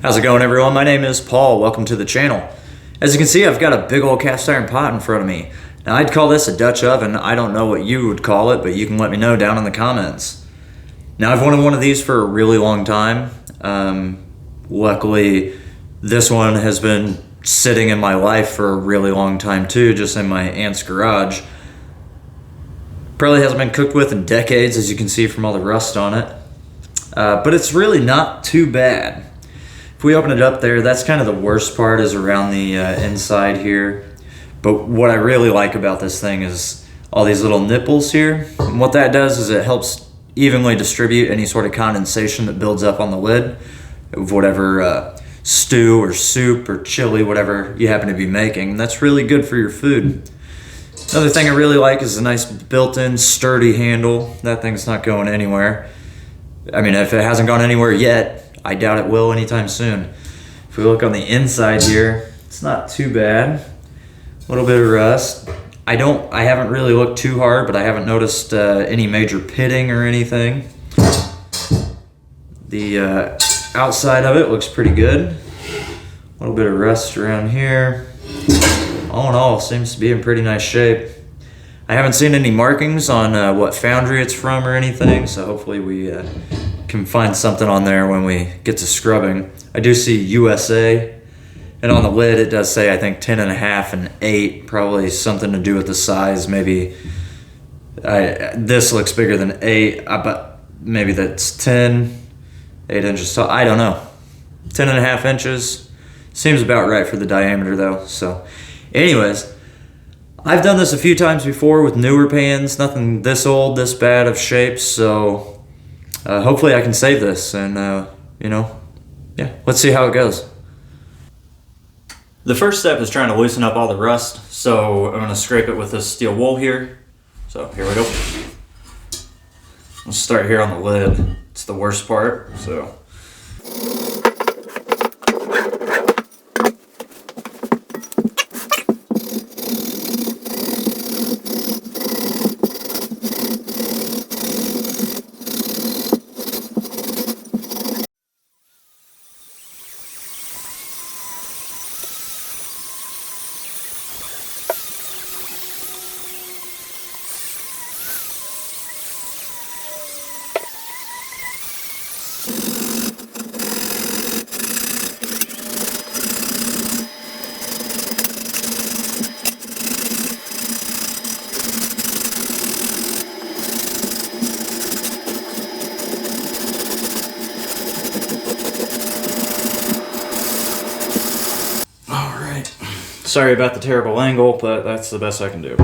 How's it going, everyone? My name is Paul. Welcome to the channel. As you can see, I've got a big old cast iron pot in front of me. Now, I'd call this a Dutch oven. I don't know what you would call it, but you can let me know down in the comments. Now, I've wanted one of these for a really long time. Luckily, this one has been sitting in my life for a really long time too, just in my aunt's garage. Probably hasn't been cooked with in decades, as you can see from all the rust on it. But it's really not too bad. If we open it up there, that's kind of the worst part, is around the inside here. But what I really like about this thing is all these little nipples here. And what that does is it helps evenly distribute any sort of condensation that builds up on the lid of whatever stew or soup or chili, whatever you happen to be making. And that's really good for your food. Another thing I really like is a nice built-in sturdy handle. That thing's not going anywhere. I mean, if it hasn't gone anywhere yet, I doubt it will anytime soon. If we look on the inside here, it's not too bad. A little bit of rust. I haven't really looked too hard, but I haven't noticed any major pitting or anything. The outside of it looks pretty good. A little bit of rust around here. All in all, seems to be in pretty nice shape. I haven't seen any markings on what foundry it's from or anything, so hopefully we can find something on there when we get to scrubbing. I do see USA, and on the lid it does say, I think, 10.5 and 8, probably something to do with the size. Maybe this looks bigger than 8, but maybe that's 8 inches tall. I don't know. 10.5 inches seems about right for the diameter though. So anyways, I've done this a few times before with newer pans, nothing this old, this bad of shape, so hopefully I can save this, and yeah, let's see how it goes. The first step is trying to loosen up all the rust, so I'm going to scrape it with this steel wool here. So here we go. Let's start here on the lid. It's the worst part, so. Sorry about the terrible angle, but that's the best I can do.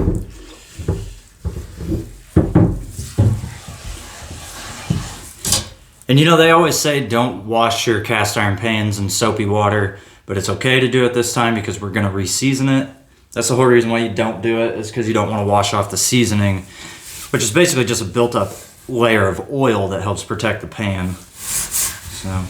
And they always say don't wash your cast iron pans in soapy water, but it's okay to do it this time because we're gonna re-season it. That's the whole reason why you don't do it, is because you don't want to wash off the seasoning, which is basically just a built-up layer of oil that helps protect the pan. So.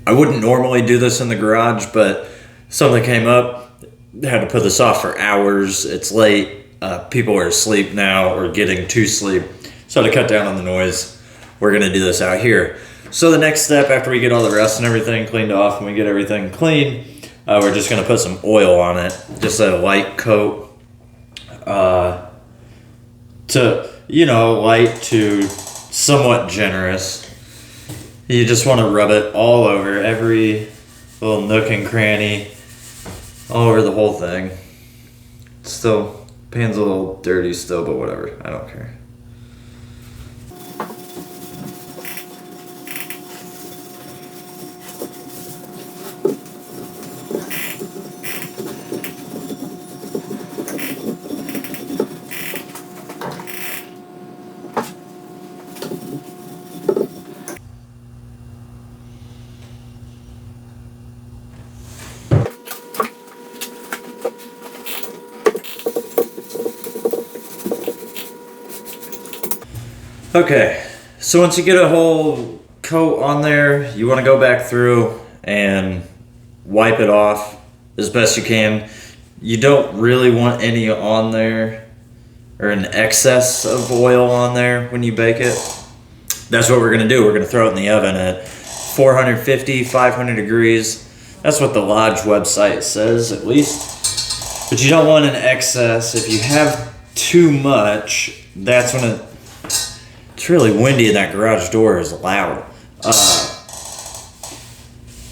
I wouldn't normally do this in the garage, but something came up. Had to put this off for hours. It's late. People are asleep now or getting to sleep. So to cut down on the noise, we're going to do this out here. So the next step, after we get all the rust and everything cleaned off and we get everything clean, we're just going to put some oil on it. Just a light coat. Light to somewhat generous. You just want to rub it all over, every little nook and cranny, all over the whole thing. Still, pan's a little dirty still, but whatever, I don't care. Okay, so once you get a whole coat on there, you want to go back through and wipe it off as best you can. You don't really want any on there, or an excess of oil on there when you bake it. That's what we're gonna do. We're gonna throw it in the oven at 450, 500 degrees. That's what the Lodge website says, at least. But you don't want an excess. If you have too much, that's when it's really windy and that garage door is loud.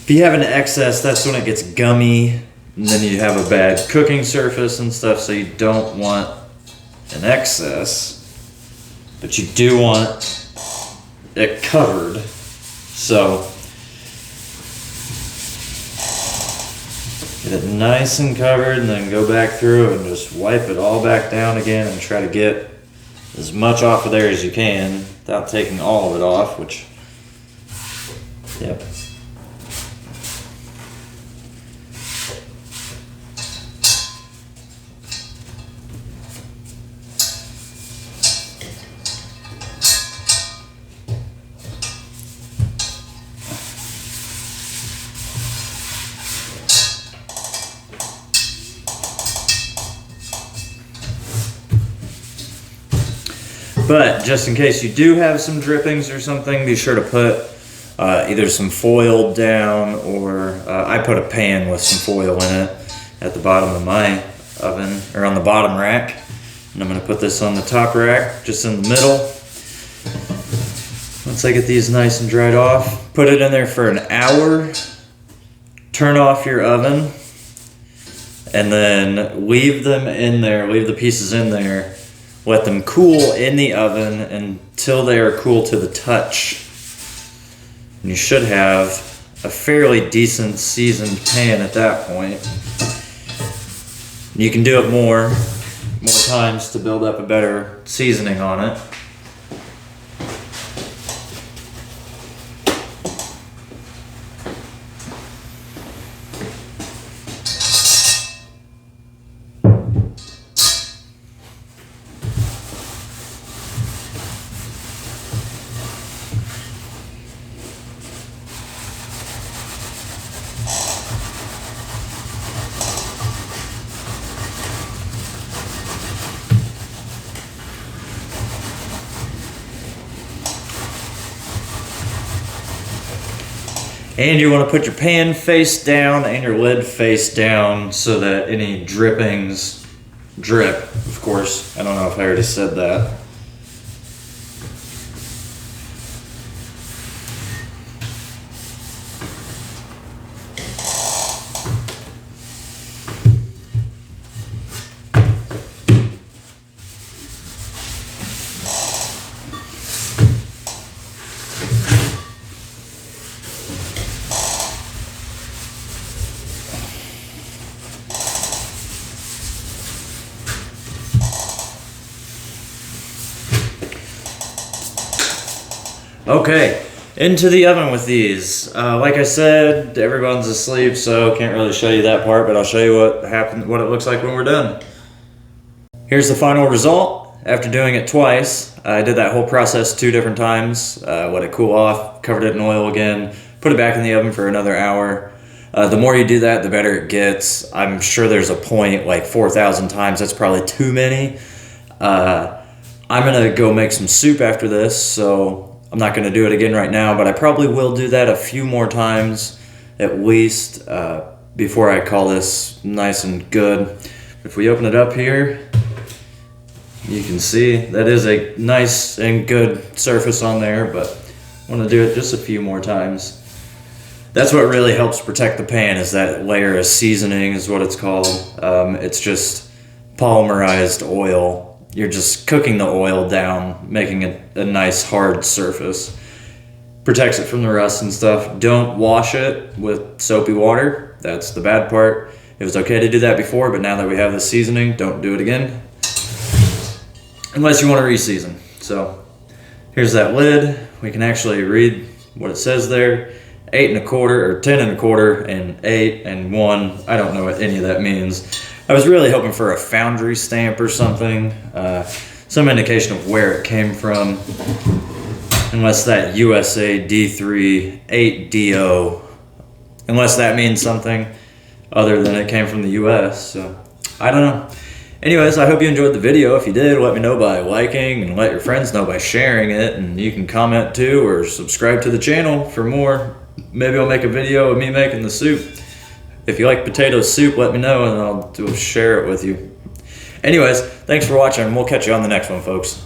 If you have an excess, that's when it gets gummy, and then you have a bad cooking surface and stuff, so you don't want an excess, but you do want it covered. So get it nice and covered, and then go back through and just wipe it all back down again and try to get as much off of there as you can without taking all of it off, which, yep. But just in case you do have some drippings or something, be sure to put either some foil down, or I put a pan with some foil in it at the bottom of my oven, or on the bottom rack. And I'm gonna put this on the top rack, just in the middle. Once I get these nice and dried off, put it in there for an hour, turn off your oven, and then leave them in there, leave the pieces in there. Let them cool in the oven until they are cool to the touch. And you should have a fairly decent seasoned pan at that point. You can do it more times to build up a better seasoning on it. And you want to put your pan face down and your lid face down so that any drippings drip, of course. I don't know if I already said that. Okay, into the oven with these. Like I said, everyone's asleep, so can't really show you that part, but I'll show you what it looks like when we're done. Here's the final result. After doing it twice, I did that whole process 2 different times. Let it cool off, covered it in oil again, put it back in the oven for another hour. The more you do that, the better it gets. I'm sure there's a point, like 4,000 times, that's probably too many. I'm gonna go make some soup after this, so I'm not going to do it again right now, but I probably will do that a few more times at least before I call this nice and good. If we open it up here, you can see that is a nice and good surface on there, but I want to do it just a few more times. That's what really helps protect the pan, is that layer of seasoning is what it's called. It's just polymerized oil. You're just cooking the oil down, making it a nice hard surface. Protects it from the rust and stuff. Don't wash it with soapy water. That's the bad part. It was okay to do that before, but now that we have the seasoning, don't do it again. Unless you want to re-season. So here's that lid. We can actually read what it says there. 8 1/4 or 10 1/4 and 8 and 1. I don't know what any of that means. I was really hoping for a foundry stamp or something, some indication of where it came from, unless that USA D3 8DO, unless that means something other than it came from the US. So I don't know. Anyways, I hope you enjoyed the video. If you did, let me know by liking and let your friends know by sharing it. And you can comment too or subscribe to the channel for more. Maybe I'll make a video of me making the soup. If you like potato soup, let me know and I'll share it with you. Anyways, thanks for watching and we'll catch you on the next one, folks.